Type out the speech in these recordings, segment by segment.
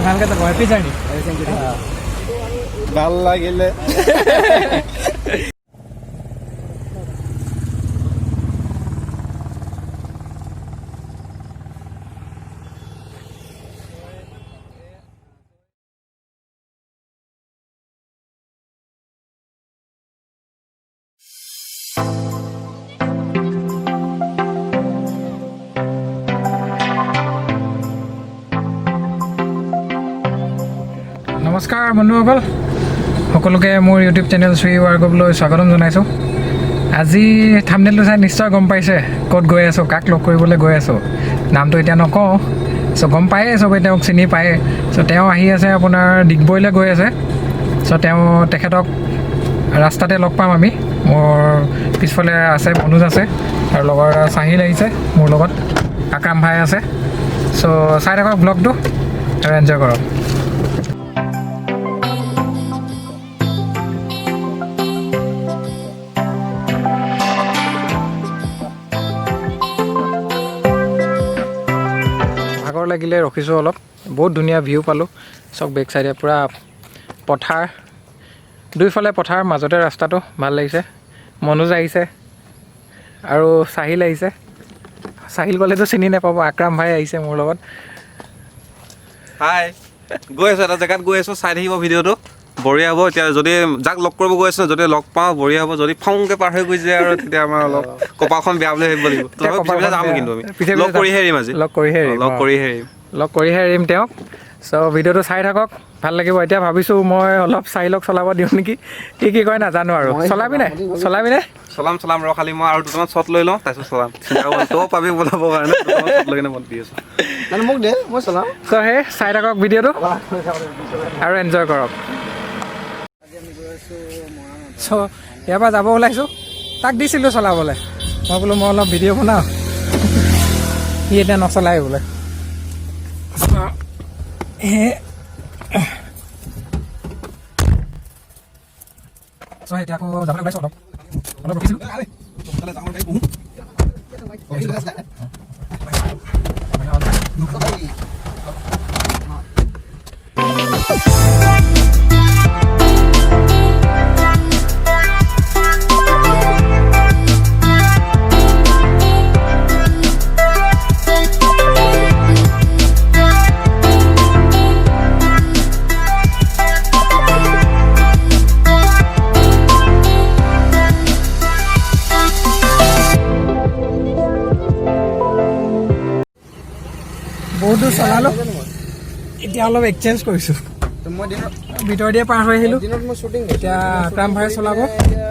ভালকৈ যাব happy journey ভাল লাগিলে নমস্কাৰ বন্ধুসকল সকলোকে মোৰ ইউটিউব চেনেল শ্ৰী ৱাৰ্গবলৈ স্বাগতম জনাইছোঁ। আজি থাম্বনেইলটো চাই নিশ্চয় গম পাইছে ক'ত গৈ আছোঁ, কাক লগ কৰিবলৈ গৈ আছোঁ। নামটো এতিয়া নকওঁ, চ' গম পায়েই চবেই তেওঁক চিনি পায়ে। চ' তেওঁ আহি আছে আপোনাৰ ডিগবৈলৈ গৈ আছে। চ' তেখেতক ৰাস্তাতে লগ পাম আমি। মোৰ পিছফালে আছে মনোজ আছে আৰু লগৰ চাহিল আহিছে, মোৰ লগত আক্ৰাম ভাই আছে। চ' চাই থাকক ব্লগটো আৰু এনজয় কৰক। ভাগৰ লাগিলে ৰখিছোঁ অলপ, বহুত ধুনীয়া ভিউ পালোঁ। চক বেক চাইডে পূৰা পথাৰ, দুইফালে পথাৰ, মাজতে ৰাস্তাটো ভাল লাগিছে। মনোজ আহিছে আৰু চাহিল আহিছে। চাহিল গ'লেতো চিনি নাপাব, আক্ৰাম ভাই আহিছে মোৰ লগত। হাই, গৈ আছোঁ এটা জেগাত গৈ আছোঁ, চাই থাকিব ভিডিঅ'টো, বঢ়িয়া হ'ব। এতিয়া যদি যাক লগ কৰিব গৈ আছোঁ, যদি লগ পাওঁ বঢ়িয়া হ'ব। যদি ফাংকৈ পাৰ হৈ গৈছে আৰু তেতিয়া আমাৰ অলপ কপালখন বেয়া বুলি ভাবিব লাগিব। পিছফালে যাম কিন্তু আমি লগ কৰিহে এৰিম আজি, লগ কৰিহে এৰিম তেওঁক। চ' ভিডিঅ'টো চাই থাকক, ভাল লাগিব। এতিয়া ভাবিছোঁ মই অলপ চাহিলক চলাব দিওঁ নেকি, কি কয় নাজানো আৰু। চলাবিনে? চলাম ৰ, খালি মই আৰু দুটামান শ্বট লৈ লওঁ, তাৰপিছত চলাম। তই পাবি বনাবৰ কাৰণে দুটামান শ্বট লৈ কিনে মই দি আছোঁ, মানে মোক দে, মই চলাম। চ' সেই চাই থাকক ভিডিঅ'টো আৰু এনজয় কৰক। চ' ইয়াৰ পৰা যাব ওলাইছোঁ, তাক দিছিলোঁ চলাবলৈ। মই বোলো মই অলপ ভিডিঅ' বনাওঁ, সি এতিয়া নচলাই বোলে। এতিয়া আকৌ যাবলৈ ওলাইছোঁ, অলপ ৰখিছোঁ। বহুত দূৰ চলালোঁ, এতিয়া অলপ এক্সচেঞ্জ কৰিছোঁ। ভিতৰ দিয়ে পাৰ হৈ আহিলোঁ। এতিয়া আক্ৰাম ভাই চলাব,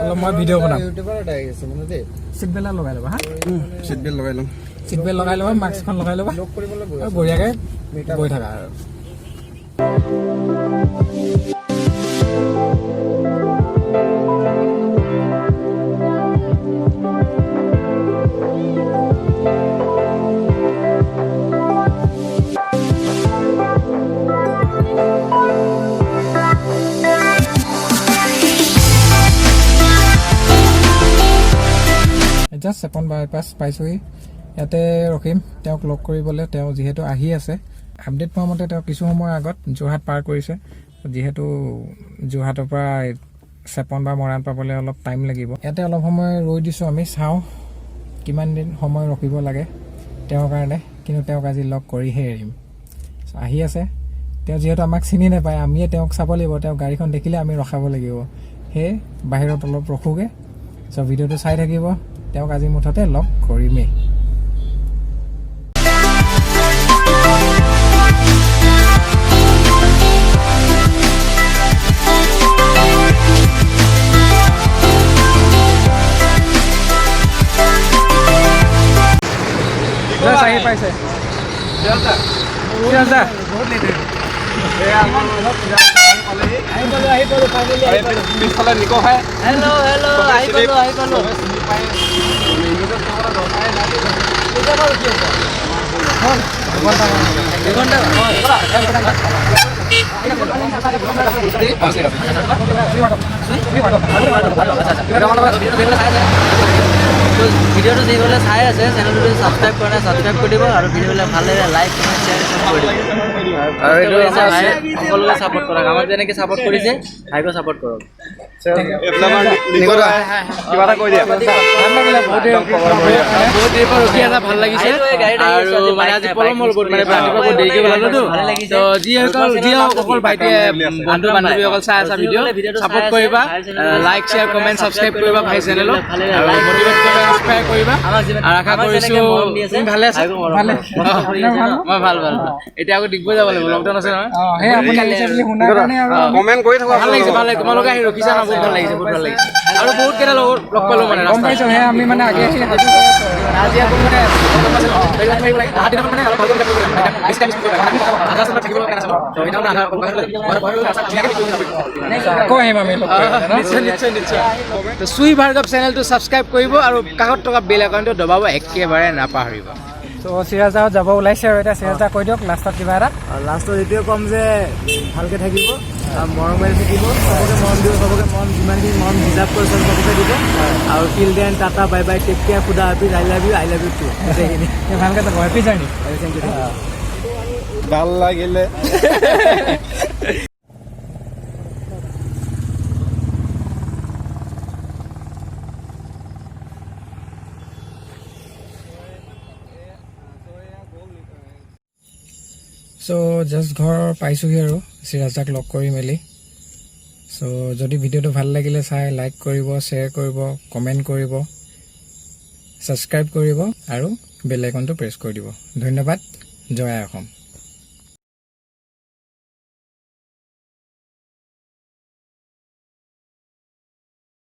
অলপ মই ভিডিঅ' বনাম। চিট বেল্ট লগাই ল'বা হা, চিট বেল্ট লগাই ল'বা, মাস্কখন লগাই ল'বা, বঢ়িয়াকৈ গৈ থাকা আৰু। জাষ্ট চেপন বাইপাছ পাইছোঁহি, ইয়াতে ৰখিম তেওঁক লগ কৰিবলৈ। তেওঁ যিহেতু আহি আছে, আপডেট পোৱা মতে তেওঁ কিছু সময়ৰ আগত যোৰহাট পাৰ কৰিছে। যিহেতু যোৰহাটৰ পৰা চেপন বা মৰাণ পাবলৈ অলপ টাইম লাগিব, ইয়াতে অলপ সময় ৰৈ দিছোঁ আমি। চাওঁ কিমান দিন সময় ৰখিব লাগে তেওঁৰ কাৰণে, কিন্তু তেওঁক আজি লগ কৰিহে এৰিম। আহি আছে তেওঁ, যিহেতু আমাক চিনি নাপায়, আমিয়ে তেওঁক চাব লাগিব। তেওঁ গাড়ীখন দেখিলে আমি ৰখাব লাগিব, সেয়ে বাহিৰত অলপ ৰখোগৈ। চ' ভিডিঅ'টো চাই থাকিব, তেওঁক আজি মুঠতে লগ কৰিমেই। আহি পাইছে পিছফালে নিকো হয়। হেল্ল' আহি পালো। ভিডিঅ'টো যিসকলে চাই আছে চেনেলটো ছাবস্ক্ৰাইব কৰা নাই ছাবস্ক্ৰাইব কৰি দিব আৰু ভিডিঅ'বিলাক ভাল লাগিলে লাইক কমেণ্ট শ্বেয়াৰ কৰি দিব। আৰু এইটো সকলোকে ছাপোৰ্ট কৰক, আমাক যেনেকৈ ছাপোৰ্ট কৰিছে ভাইকো ছাপোৰ্ট কৰক। কিবা এটা কৈ দিয়া। বহুত দেৰিৰ পৰা ৰখি আছা, ভাল লাগিছে। আৰু মানে আজি পলম হ'ল বহুত, মানে ৰাতিপুৱা বহুত দেৰিকৈ ওলালোতো। তো যি অকল ভাইটিয়ে বন্ধু বান্ধৱীসকল চাই আছা ভিডিঅ' ছাপোৰ্ট কৰিবা, লাইক শ্বেয়াৰ কমেণ্ট ছাবস্ক্ৰাইব কৰিবা ভাই চেনেলক, আৰু মটিভেট কৰিবা, ইনস্পায়াৰ কৰিবা। আৰু আশা কৰিছোঁ তুমি ভালে আছা? মই ভাল। এতিয়া আকৌ ডিগবৈ যাব লাগিব, লকডাউন আছে নহয়। কমেণ্ট কৰি থাকক। ভাল লাগিছে। তোমালোকে আহি ৰখিছা না, বহুত ভাল লাগিছে। আৰু বহুত কেইটা লগ পালো মানে গম পাইছো হে, আমি মানে আগে আহি আজি আকৌ মানে আকৌ আহিম আমি লগ কৰিবলে, ন? নিশ্চয়। তো চুই ভাৰ্গৱ চেনেলটো ছাবস্ক্ৰাইব কৰিব আৰু কাষত থকা বেল আইকনটো দবাব একেবাৰে নাপাহৰিব। তো চিৰাজদাও যাব ওলাইছে আৰু এতিয়া চিৰাজদা কৈ দিয়ক লাষ্টত কিবা এটা। লাষ্টত এইটোৱে ক'ম যে ভালকৈ থাকিব, মৰমেৰে থাকিব, চবকে মৰম দিব, চবকে মৰম যিমানখিনি মৰম ডিজাৰ্ভ কৰিছে চবকে দিব। আৰু till then tata bye bye, take care, খুদা হাফিজ, আই লাভ ইউ টু। গোটেইখিনি ভালকৈ যাব, হেপী জাৰ্ণি। Thank U. ভাল লাগিলে। চ' জাষ্ট ঘৰ পাইছোঁহি আৰু চিৰাজদাক লগ কৰি মেলি। চ' যদি ভিডিঅ'টো ভাল লাগিলে চাই লাইক কৰিব, শ্বেয়াৰ কৰিব, কমেণ্ট কৰিব, ছাবস্ক্ৰাইব কৰিব আৰু বেল আইকনটো প্ৰেছ কৰি দিব। ধন্যবাদ। জয় আই অসম।